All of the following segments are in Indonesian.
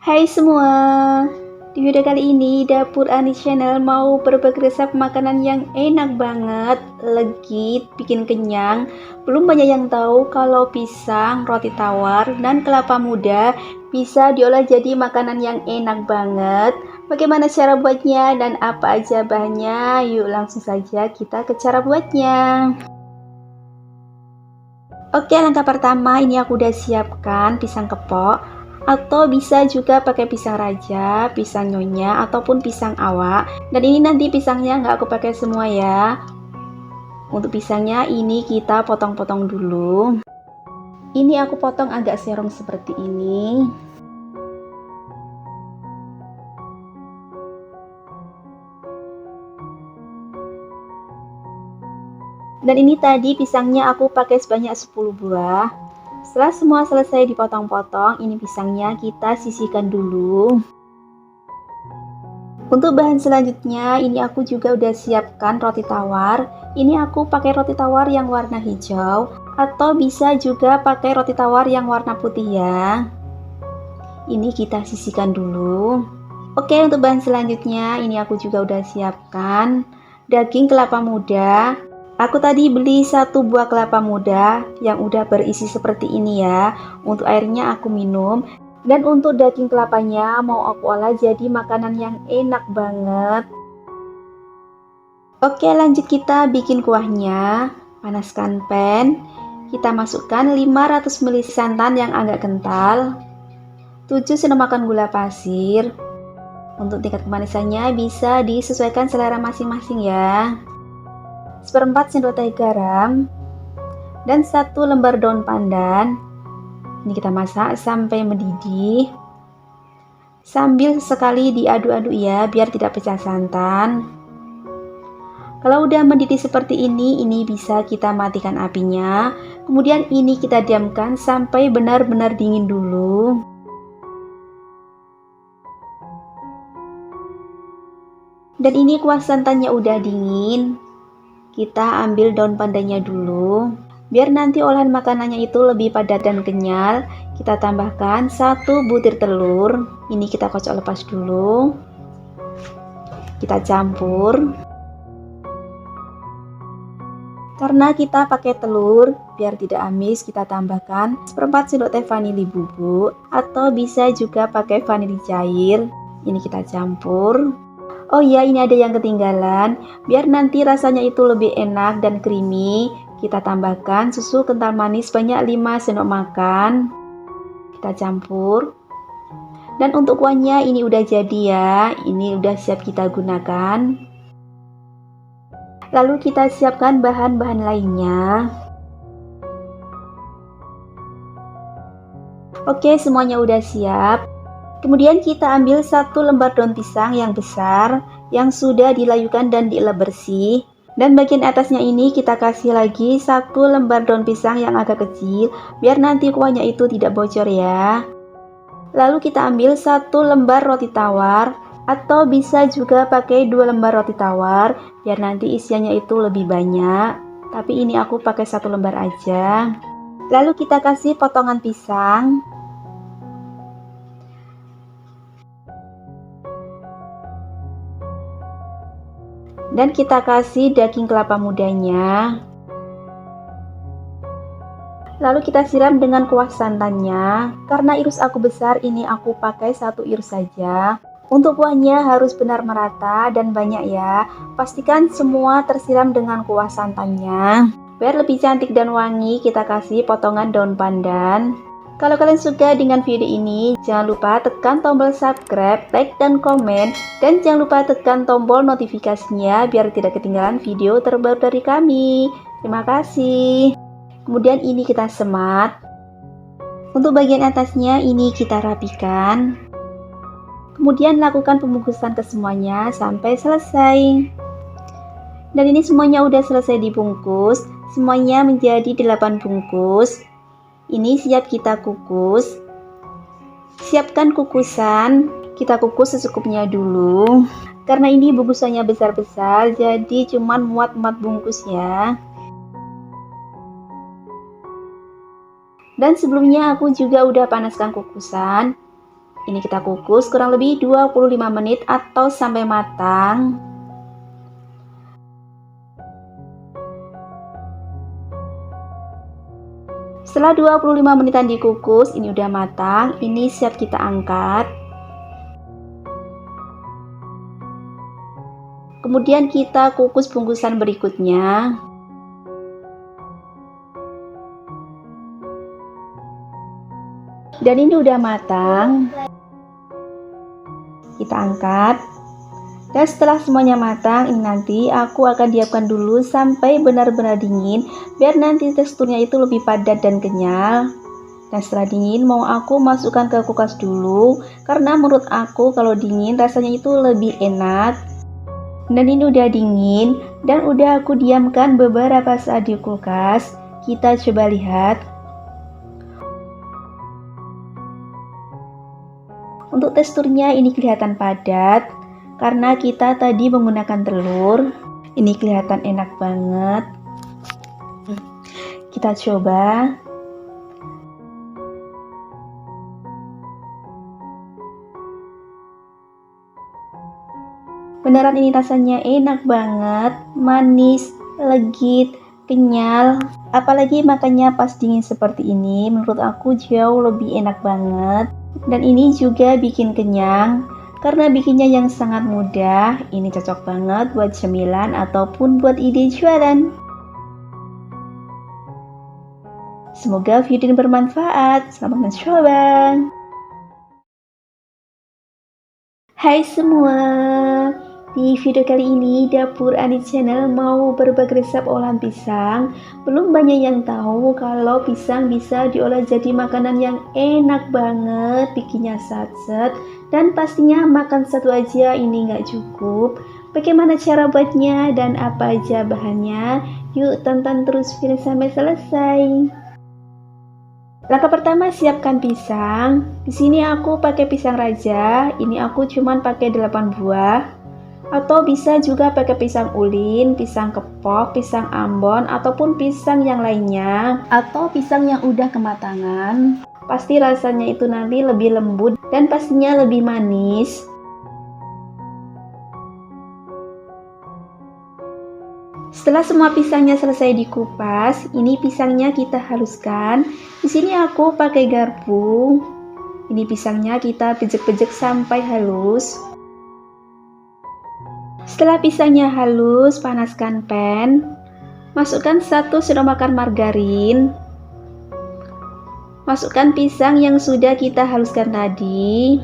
Hai semua, di video kali ini Dapur Ani Channel mau berbagi resep makanan yang enak banget, legit, bikin kenyang. Belum banyak yang tahu kalau pisang, roti tawar, dan kelapa muda bisa diolah jadi makanan yang enak banget. Bagaimana cara buatnya dan apa aja bahannya? Yuk langsung saja kita ke cara buatnya. Oke, langkah pertama ini aku udah siapkan pisang kepok, atau bisa juga pakai pisang raja, pisang nyonya, ataupun pisang awak. Dan ini nanti pisangnya nggak aku pakai semua ya. Untuk pisangnya ini kita potong-potong dulu. Ini aku potong agak serong seperti ini. Dan ini tadi pisangnya aku pakai sebanyak 10 buah. Setelah semua selesai dipotong-potong, ini pisangnya kita sisihkan dulu. Untuk bahan selanjutnya, ini aku juga udah siapkan roti tawar. Ini aku pakai roti tawar yang warna hijau, atau bisa juga pakai roti tawar yang warna putih ya. Ini kita sisihkan dulu. Oke, untuk bahan selanjutnya, ini aku juga udah siapkan daging kelapa muda. Aku tadi beli 1 buah kelapa muda yang udah berisi seperti ini ya. Untuk airnya aku minum. Dan untuk daging kelapanya mau aku olah jadi makanan yang enak banget. Oke, lanjut kita bikin kuahnya. Panaskan pan. Kita masukkan 500 ml santan yang agak kental, 7 sendok makan gula pasir. Untuk tingkat kemanisannya bisa disesuaikan selera masing-masing ya. 1/4 sendok teh garam dan 1 lembar daun pandan. Ini kita masak sampai mendidih. Sambil sekali diaduk-aduk ya, biar tidak pecah santan. Kalau udah mendidih seperti ini bisa kita matikan apinya. Kemudian ini kita diamkan sampai benar-benar dingin dulu. Dan ini kuah santannya udah dingin. Kita ambil daun pandannya dulu. Biar nanti olahan makanannya itu lebih padat dan kenyal, kita tambahkan 1 butir telur. Ini kita kocok lepas dulu. Kita campur. Karena kita pakai telur, biar tidak amis, kita tambahkan 1/4 sendok teh vanili bubuk, atau bisa juga pakai vanili cair. Ini kita campur. Oh iya, ini ada yang ketinggalan. Biar nanti rasanya itu lebih enak dan creamy, kita tambahkan susu kental manis banyak 5 sendok makan. Kita campur. Dan untuk kuahnya ini udah jadi ya. Ini udah siap kita gunakan. Lalu kita siapkan bahan-bahan lainnya. Oke, semuanya udah siap. Kemudian kita ambil 1 lembar daun pisang yang besar yang sudah dilayukan dan dielap bersih. Dan bagian atasnya ini kita kasih lagi 1 lembar daun pisang yang agak kecil biar nanti kuahnya itu tidak bocor ya. Lalu kita ambil 1 lembar roti tawar, atau bisa juga pakai 2 lembar roti tawar biar nanti isiannya itu lebih banyak. Tapi ini aku pakai 1 lembar aja. Lalu kita kasih potongan pisang. Dan kita kasih daging kelapa mudanya. Lalu kita siram dengan kuah santannya. Karena iris aku besar, ini aku pakai 1 iris saja. Untuk kuahnya harus benar merata dan banyak ya. Pastikan semua tersiram dengan kuah santannya. Biar lebih cantik dan wangi, kita kasih potongan daun pandan. Kalau kalian suka dengan video ini, jangan lupa tekan tombol subscribe, like, dan komen. Dan jangan lupa tekan tombol notifikasinya biar tidak ketinggalan video terbaru dari kami. Terima kasih. Kemudian ini kita semat. Untuk bagian atasnya ini kita rapikan. Kemudian lakukan pembungkusan ke semuanya sampai selesai. Dan ini semuanya udah selesai dibungkus. Semuanya menjadi 8 bungkus. Ini siap kita kukus. Siapkan kukusan. Kita kukus secukupnya dulu. Karena ini bungkusannya besar-besar, jadi cuman muat 4 bungkus ya. Dan sebelumnya aku juga udah panaskan kukusan. Ini kita kukus kurang lebih 25 menit atau sampai matang. Setelah 25 menitan dikukus, ini udah matang. Ini siap kita angkat. Kemudian kita kukus bungkusan berikutnya. Dan ini udah matang. Kita angkat. Dan setelah semuanya matang, ini nanti aku akan diamkan dulu sampai benar-benar dingin, biar nanti teksturnya itu lebih padat dan kenyal. Dan setelah dingin mau aku masukkan ke kulkas dulu, karena menurut aku kalau dingin rasanya itu lebih enak. Dan ini udah dingin dan udah aku diamkan beberapa saat di kulkas. Kita coba lihat. Untuk teksturnya ini kelihatan padat karena kita tadi menggunakan telur. Ini kelihatan enak banget. Kita coba. Beneran ini rasanya enak banget, manis, legit, kenyal. Apalagi makannya pas dingin seperti ini, menurut aku jauh lebih enak banget. Dan ini juga bikin kenyang, karena bikinnya yang sangat mudah. Ini cocok banget buat cemilan ataupun buat ide jualan. Semoga video ini bermanfaat. Selamat mencoba. Hai semua, di video kali ini Dapur Ani Channel mau berbagi resep olahan pisang. Belum banyak yang tahu kalau pisang bisa diolah jadi makanan yang enak banget, bikinnya satset, dan pastinya makan satu aja ini nggak cukup. Bagaimana cara buatnya dan apa aja bahannya? Yuk tonton terus video sampai selesai. Langkah pertama, siapkan pisang. Di sini aku pakai pisang raja. Ini aku cuman pakai 8 buah. Atau bisa juga pakai pisang ulin, pisang kepok, pisang ambon, ataupun pisang yang lainnya. Atau pisang yang udah kematangan. Pasti rasanya itu nanti lebih lembut dan pastinya lebih manis. Setelah semua pisangnya selesai dikupas, ini pisangnya kita haluskan. Di sini aku pakai garpu. Ini pisangnya kita pejek-pejek sampai halus. Setelah pisangnya halus, panaskan pan. Masukkan 1 sendok makan margarin. Masukkan pisang yang sudah kita haluskan tadi.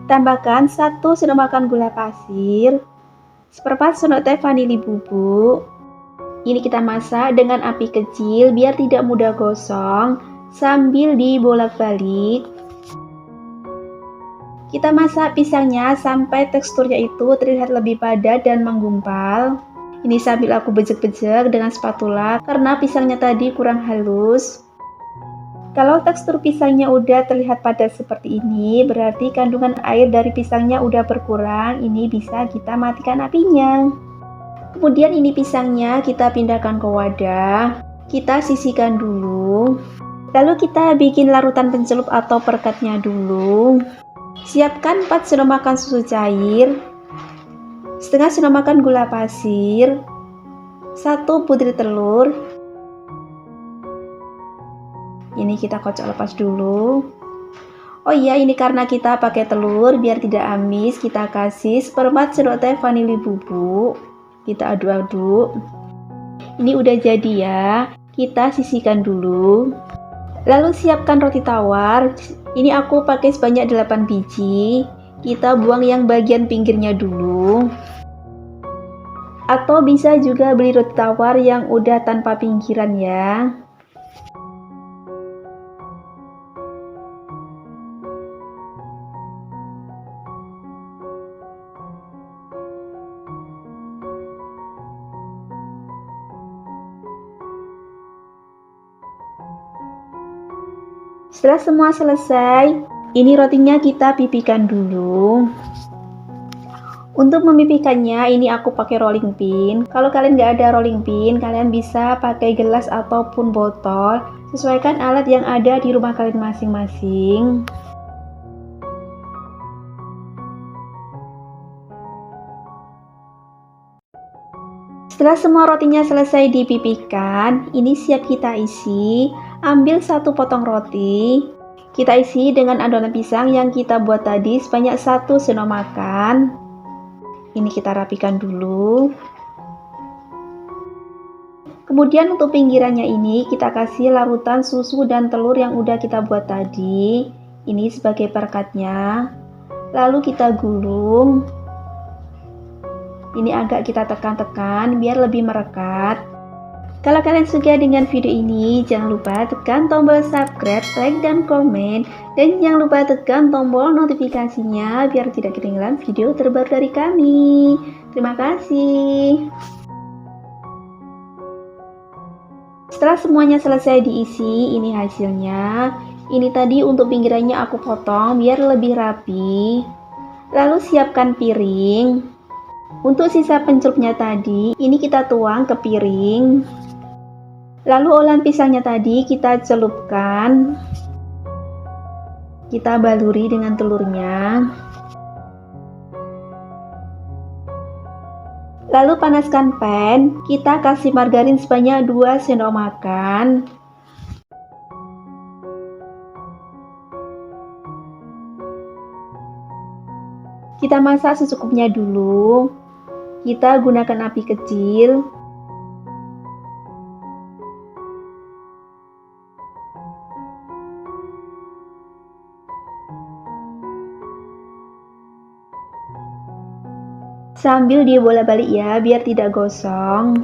Tambahkan 1 sendok makan gula pasir, 1/4 sendok teh vanili bubuk. Ini kita masak dengan api kecil biar tidak mudah gosong sambil dibolak-balik. Kita masak pisangnya sampai teksturnya itu terlihat lebih padat dan menggumpal. Ini sambil aku bejek-bejek dengan spatula karena pisangnya tadi kurang halus. Kalau tekstur pisangnya udah terlihat padat seperti ini, berarti kandungan air dari pisangnya udah berkurang. Ini bisa kita matikan apinya. Kemudian ini pisangnya kita pindahkan ke wadah. Kita sisihkan dulu. Lalu kita bikin larutan pencelup atau perekatnya dulu. Siapkan 4 sendok makan susu cair, setengah sendok makan gula pasir, 1 butir telur. Ini kita kocok lepas dulu. Oh iya, ini karena kita pakai telur biar tidak amis, kita kasih 1/4 sendok teh vanili bubuk. Kita aduk-aduk. Ini udah jadi ya. Kita sisihkan dulu. Lalu siapkan roti tawar. Ini aku pakai sebanyak 8 biji. Kita buang yang bagian pinggirnya dulu. Atau bisa juga beli roti tawar yang udah tanpa pinggiran ya. Setelah semua selesai, ini rotinya kita pipihkan dulu. Untuk memipihkannya, ini aku pakai rolling pin. Kalau kalian nggak ada rolling pin, kalian bisa pakai gelas ataupun botol. Sesuaikan alat yang ada di rumah kalian masing-masing. Setelah semua rotinya selesai dipipihkan, ini siap kita isi. Ambil satu potong roti, kita isi dengan adonan pisang yang kita buat tadi sebanyak 1 sendok makan. Ini kita rapikan dulu. Kemudian untuk pinggirannya ini kita kasih larutan susu dan telur yang udah kita buat tadi. Ini sebagai perekatnya. Lalu kita gulung. Ini agak kita tekan-tekan biar lebih merekat. Kalau kalian suka dengan video ini, jangan lupa tekan tombol subscribe, like, dan komen. Dan jangan lupa tekan tombol notifikasinya biar tidak ketinggalan video terbaru dari kami. Terima kasih. Setelah semuanya selesai diisi, ini hasilnya. Ini tadi untuk pinggirannya aku potong biar lebih rapi. Lalu siapkan piring. Untuk sisa pencelupnya tadi, ini kita tuang ke piring. Lalu olahan pisangnya tadi kita celupkan. Kita baluri dengan telurnya. Lalu panaskan pan, kita kasih margarin sebanyak 2 sendok makan. Kita masak secukupnya dulu. Kita gunakan api kecil. Sambil dibolak-balik ya, biar tidak gosong.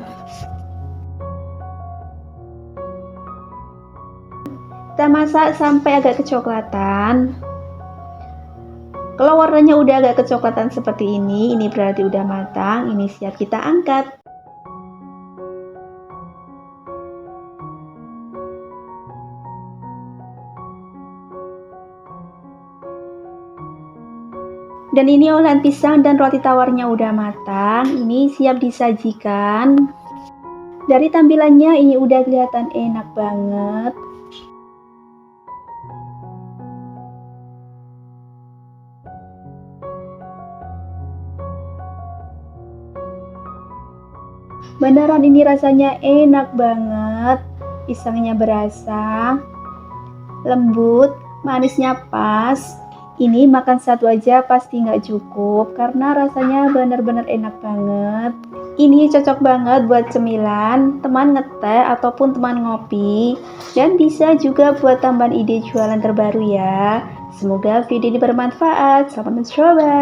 Kita masak sampai agak kecoklatan. Kalau warnanya udah agak kecoklatan seperti ini berarti udah matang, ini siap kita angkat. Dan ini olahan pisang dan roti tawarnya udah matang, ini siap disajikan. Dari tampilannya ini udah kelihatan enak banget. Beneran ini rasanya enak banget. Pisangnya berasa, lembut, manisnya pas. Ini makan satu aja pasti nggak cukup karena rasanya bener-bener enak banget. Ini cocok banget buat cemilan, teman ngeteh ataupun teman ngopi. Dan bisa juga buat tambahan ide jualan terbaru ya. Semoga video ini bermanfaat. Selamat mencoba.